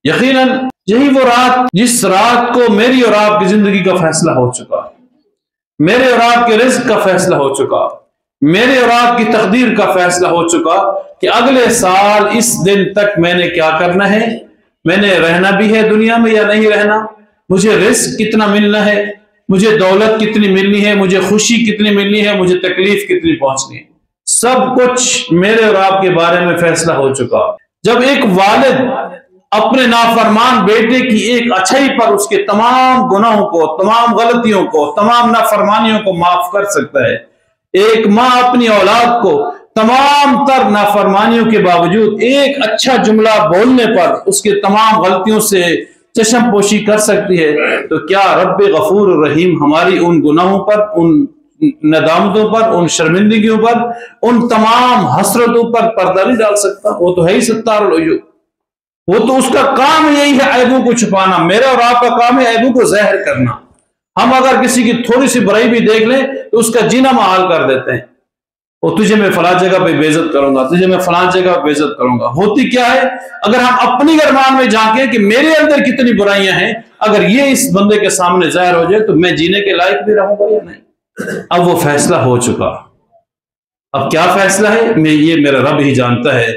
یقیناً یہی وہ رات جس رات کو میری اور آپ کی زندگی کا فیصلہ ہو چکا، میرے اور آپ کے رزق کا فیصلہ ہو چکا، میرے اور آپ کی تقدیر کا فیصلہ ہو چکا کہ اگلے سال اس دن تک میں نے کیا کرنا ہے، میں نے رہنا بھی ہے دنیا میں یا نہیں رہنا، مجھے رزق کتنا ملنا ہے، مجھے دولت کتنی ملنی ہے، مجھے خوشی کتنی ملنی ہے، مجھے تکلیف کتنی پہنچنی ہے، سب کچھ میرے اور آپ کے بارے میں فیصلہ ہو چکا۔ جب ایک والد اپنے نافرمان بیٹے کی ایک اچھائی پر اس کے تمام گناہوں کو، تمام غلطیوں کو، تمام نافرمانیوں کو معاف کر سکتا ہے، ایک ماں اپنی اولاد کو تمام تر نافرمانیوں کے باوجود ایک اچھا جملہ بولنے پر اس کے تمام غلطیوں سے چشم پوشی کر سکتی ہے، تو کیا رب غفور الرحیم ہماری ان گناہوں پر، ان ندامتوں پر، ان شرمندگیوں پر، ان تمام حسرتوں پر پردہ نہیں ڈال سکتا؟ وہ تو ہے ہی ستار العیوب، وہ تو اس کا کام یہی ہے عیبوں کو چھپانا۔ میرا اور آپ کا کام ہے عیبوں کو ظاہر کرنا۔ ہم اگر کسی کی تھوڑی سی برائی بھی دیکھ لیں تو اس کا جینا محال کر دیتے ہیں، اور تجھے میں فلاں جگہ پہ بے عزت کروں گا، تجھے میں فلاں جگہ پہ بے عزت کروں گا۔ ہوتی کیا ہے، اگر ہم اپنی گرمان میں جھانکیں کہ میرے اندر کتنی برائیاں ہیں، اگر یہ اس بندے کے سامنے ظاہر ہو جائے تو میں جینے کے لائق بھی رہوں گا یا نہیں؟ اب وہ فیصلہ ہو چکا۔ اب کیا فیصلہ ہے یہ میرا رب ہی جانتا ہے،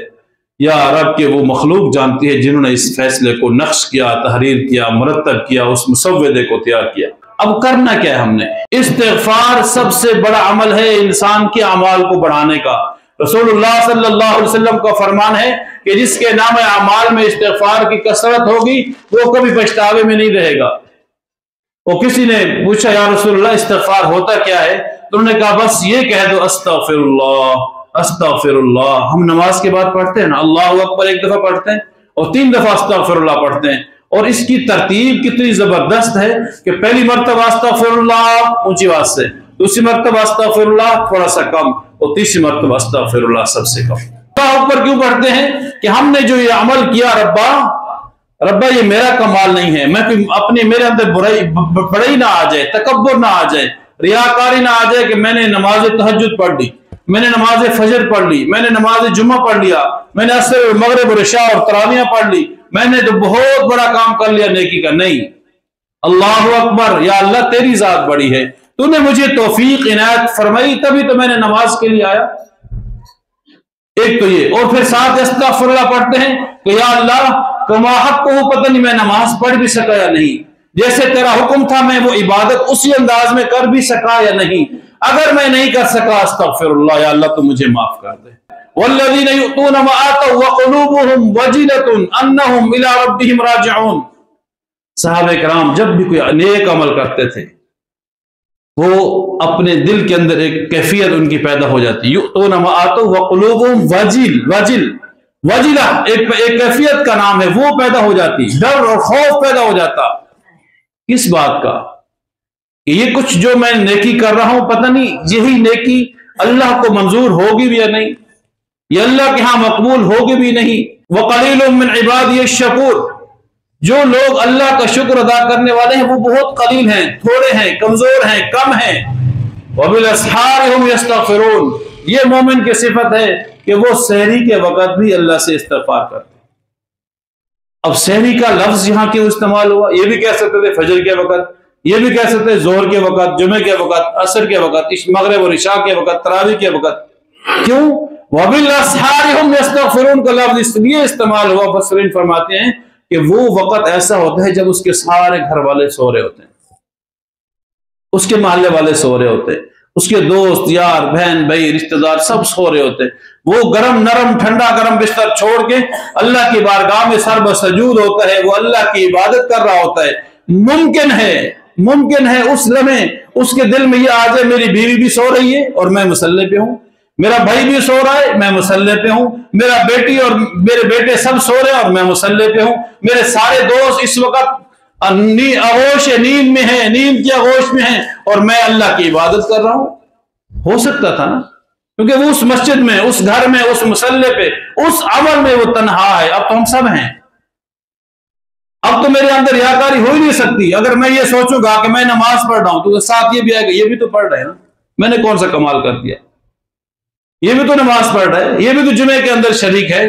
یا رب کے وہ مخلوق جانتی ہے جنہوں نے اس فیصلے کو نقش کیا، تحریر کیا، مرتب کیا، اس مسودے کو تیار کیا۔ اب کرنا کیا ہے ہم نے؟ استغفار سب سے بڑا عمل ہے انسان کے اعمال کو بڑھانے کا۔ رسول اللہ صلی اللہ علیہ وسلم کا فرمان ہے کہ جس کے نام اعمال میں استغفار کی کثرت ہوگی وہ کبھی پچھتاوے میں نہیں رہے گا۔ اور کسی نے پوچھا یا رسول اللہ استغفار ہوتا کیا ہے؟ تو انہوں نے کہا بس یہ کہہ دو استغفر اللہ استغفر اللہ۔ ہم نماز کے بعد پڑھتے ہیں نا، اللہ اکبر ایک دفعہ پڑھتے ہیں اور 3 دفعہ استغفر اللہ پڑھتے ہیں، اور اس کی ترتیب کتنی زبردست ہے کہ پہلی مرتبہ استغفر اللہ اونچی آواز سے، دوسری مرتبہ استغفر اللہ تھوڑا سا کم، اور تیسری مرتبہ استغفر اللہ سب سے کم۔ اللہ اکبر کیوں پڑھتے ہیں؟ کہ ہم نے جو یہ عمل کیا ربا یہ میرا کمال نہیں ہے، میں اپنی میرے اندر بڑائی نہ آ جائے، تکبر نہ آ جائے، ریاکاری نہ آ جائے کہ میں نے نماز تہجد پڑھ لی، میں نے نماز فجر پڑھ لی، میں نے نماز جمعہ پڑھ لیا، میں نے عصر مغرب اور عشاء اور تراویح پڑھ لی، میں نے تو بہت بڑا کام کر لیا نیکی کا۔ نہیں، اللہ اکبر، یا اللہ تیری ذات بڑی ہے، تو نے مجھے توفیق عنایت فرمائی تبھی تو میں نے نماز کے لیے آیا۔ ایک تو یہ، اور پھر ساتھ استغفر اللہ پڑھتے ہیں کہ یا اللہ کما حق کو پتہ نہیں میں نماز پڑھ بھی سکا یا نہیں، جیسے تیرا حکم تھا میں وہ عبادت اسی انداز میں کر بھی سکا یا نہیں، اگر میں نہیں کر سکا استغفر اللہ، یا اللہ تو مجھے معاف کر دے۔ والذین یؤتون ما آتوا وقلوبهم وجلة انہم الی ربہم راجعون۔ صحابہ کرام جب بھی کوئی نیک عمل کرتے تھے وہ اپنے دل کے اندر ایک کیفیت ان کی پیدا ہو جاتی، یؤتون ما آتوا وقلوبهم وجلہ ایک کیفیت کا نام ہے، وہ پیدا ہو جاتی، ڈر اور خوف پیدا ہو جاتا۔ کس بات کا؟ کہ یہ کچھ جو میں نیکی کر رہا ہوں پتہ نہیں یہی نیکی اللہ کو منظور ہوگی بھی یا نہیں، یہ اللہ کے ہاں مقبول ہوگی بھی نہیں۔ وَقَلِيلٌ مِّنْ عِبَادِيَ الشَّكُورُ، جو لوگ اللہ کا شکر ادا کرنے والے ہیں وہ بہت قلیل ہیں، تھوڑے ہیں، کمزور ہیں، کم ہیں۔ وَبِالْأَسْحَارِ هُمْ يَسْتَغْفِرُونَ، یہ مومن کی صفت ہے کہ وہ سحری کے وقت بھی اللہ سے استغفار کرتے۔ اب سحری کا لفظ یہاں کیوں استعمال ہوا؟ یہ بھی کہہ سکتے تھے فجر کے وقت، یہ بھی کہہ سکتے ظہر کے وقت، جمعے کے وقت، عصر کے وقت، مغرب اور عشاء کے وقت، تراویح کے وقت۔ کیوں؟ وَبِالْأَسْحَارِ هُمْ يَسْتَغْفِرُونَ کا لفظ اس لیے استعمال ہوا، مفسرین فرماتے ہیں کہ وہ وقت ایسا ہوتا ہے جب اس کے سارے گھر والے سو رہے ہوتے ہیں، اس کے محلے والے سو رہے ہوتے ہیں، اس کے دوست یار بہن بھائی رشتہ دار سب سو رہے ہوتے ہیں، وہ گرم نرم ٹھنڈا گرم بستر چھوڑ کے اللہ کی بارگاہ میں سر بسجود ہوتا ہے، وہ اللہ کی عبادت کر رہا ہوتا ہے۔ ممکن ہے اس لمحے اس کے دل میں یہ آ جائے میری بیوی بھی سو رہی ہے اور میں مصلی پہ ہوں، میرا بھائی بھی سو رہا ہے میں مصلی پہ ہوں، میرا بیٹی اور میرے بیٹے سب سو رہے ہیں اور میں مصلی پہ ہوں، میرے سارے دوست اس وقت آغوش نیند میں ہیں، نیند کی آغوش میں ہیں اور میں اللہ کی عبادت کر رہا ہوں۔ ہو سکتا تھا نا، کیونکہ وہ اس مسجد میں، اس گھر میں، اس مصلی پہ، اس عمل میں وہ تنہا ہے۔ اب تو ہم سب ہیں، اب تو میرے اندر ریاکاری ہو ہی نہیں سکتی۔ اگر میں یہ سوچوں گا کہ میں نماز پڑھ رہا ہوں تو ساتھ یہ بھی آئے گا یہ بھی تو پڑھ رہے ہیں نا، میں نے کون سا کمال کر دیا، یہ بھی تو نماز پڑھ رہا ہے، یہ بھی تو جمعے کے اندر شریک ہے،